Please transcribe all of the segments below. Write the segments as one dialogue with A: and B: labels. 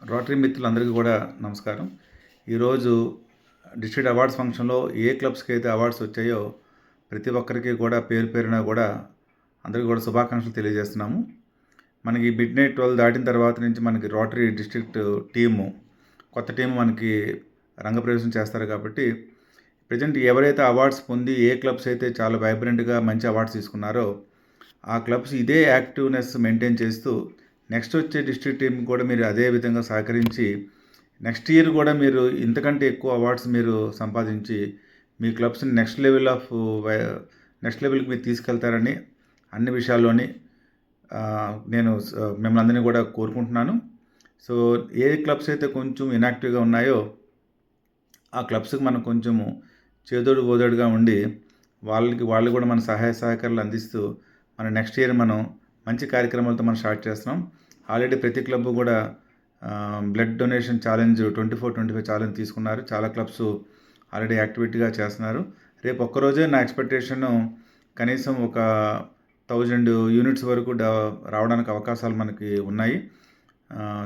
A: Rotary మిత్రులందరికీ కూడా నమస్కారం. ఈరోజు డిస్ట్రిక్ట్ అవార్డ్స్ ఫంక్షన్‌లో ఏ క్లబ్స్‌కి అయితే అవార్డ్స్ వచ్చాయో ప్రతి ఒక్కరికి కూడా పేరు పేరున కూడా అందరికీ కూడా శుభాకాంక్షలు తెలియజేస్తున్నాము. మనకి మిడ్‌నైట్ 12 దాటిన తర్వాత నుంచి మనకి రోటరీ డిస్ట్రిక్ట్ కొత్త టీము మనకి రంగప్రవేశం చేస్తారు కాబట్టి ప్రెజెంట్ ఎవరైతే అవార్డ్స్ పొంది ఏ క్లబ్స్ అయితే చాలా వైబ్రెంట్‌గా మంచి అవార్డ్స్ తీసుకున్నారో ఆ క్లబ్స్ ఇదే యాక్టివ్‌నెస్ మెయింటైన్ చేస్తూ నెక్స్ట్ వచ్చే డిస్ట్రిక్ట్ టీమ్‌కి కూడా మీరు అదే విధంగా సహకరించి నెక్స్ట్ ఇయర్ కూడా మీరు ఇంతకంటే ఎక్కువ అవార్డ్స్ మీరు సంపాదించి మీ క్లబ్స్‌ని నెక్స్ట్ లెవెల్‌కి మీరు తీసుకెళ్తారని అన్ని విషయాల్లోని నేను మిమ్మల్ని అందరినీ కూడా కోరుకుంటున్నాను. సో ఏ క్లబ్స్ అయితే కొంచెం ఇనాక్టివ్‌గా ఉన్నాయో ఆ క్లబ్స్‌కి మనం కొంచెము చేదోడు ఓదోడుగా ఉండి వాళ్ళు కూడా మన సహాయ సహకారాలు అందిస్తూ మన నెక్స్ట్ ఇయర్ మనం మంచి కార్యక్రమాలతో మనం స్టార్ట్ చేస్తున్నాం. ఆల్రెడీ ప్రతి క్లబ్ కూడా బ్లడ్ డొనేషన్ ఛాలెంజ్ 24/25 ఛాలెంజ్ తీసుకున్నారు. చాలా క్లబ్స్ ఆల్రెడీ యాక్టివిటీగా చేస్తున్నారు. రేపు ఒక్కరోజే నా ఎక్స్పెక్టేషను కనీసం ఒక 1000 యూనిట్స్ వరకు రావడానికి అవకాశాలు మనకి ఉన్నాయి.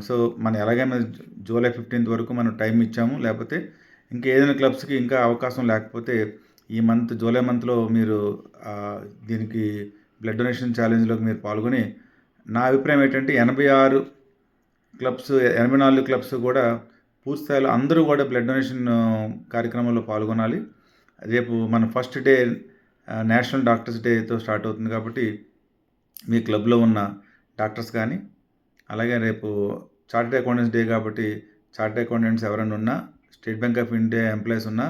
A: సో మనం ఎలాగైనా జూలై 15th వరకు మనం టైం ఇచ్చాము. లేకపోతే ఇంకా ఏదైనా క్లబ్స్కి ఇంకా అవకాశం లేకపోతే ఈ జూలై మంత్లో మీరు దీనికి బ్లడ్ డొనేషన్ ఛాలెంజ్లోకి మీరు పాల్గొని నా అభిప్రాయం ఏంటంటే 84 క్లబ్స్ కూడా పూర్తి స్థాయిలో అందరూ కూడా బ్లడ్ డొనేషన్ కార్యక్రమంలో పాల్గొనాలి. రేపు మన ఫస్ట్ డే నేషనల్ డాక్టర్స్ డేతో స్టార్ట్ అవుతుంది కాబట్టి మీ క్లబ్లో ఉన్న డాక్టర్స్ కానీ అలాగే రేపు చార్టెడ్ అకౌంటెంట్స్ డే కాబట్టి చార్టెడ్ అకౌంటెంట్స్ ఎవరైనా ఉన్నా State Bank of India employees ఉన్నా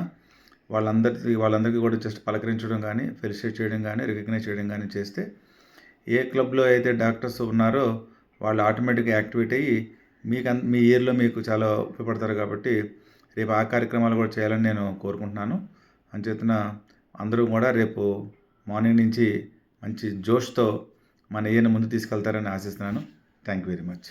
A: వాళ్ళందరికీ కూడా జస్ట్ పలకరించడం కానీ ఫెలిసిటేట్ చేయడం కానీ రికగ్నైజ్ చేయడం కానీ చేస్తే ఏ క్లబ్లో అయితే డాక్టర్స్ ఉన్నారో వాళ్ళు ఆటోమేటిక్గా యాక్టివేట్ అయ్యి మీ ఇయర్లో మీకు చాలా ఉపయోగపడతారు కాబట్టి రేపు ఆ కార్యక్రమాలు కూడా చేయాలని నేను కోరుకుంటున్నాను. అంచేతన అందరూ కూడా రేపు మార్నింగ్ నుంచి మంచి జోష్తో మన ఇయర్ని ముందు తీసుకెళ్తారని ఆశిస్తున్నాను. Thank you very much.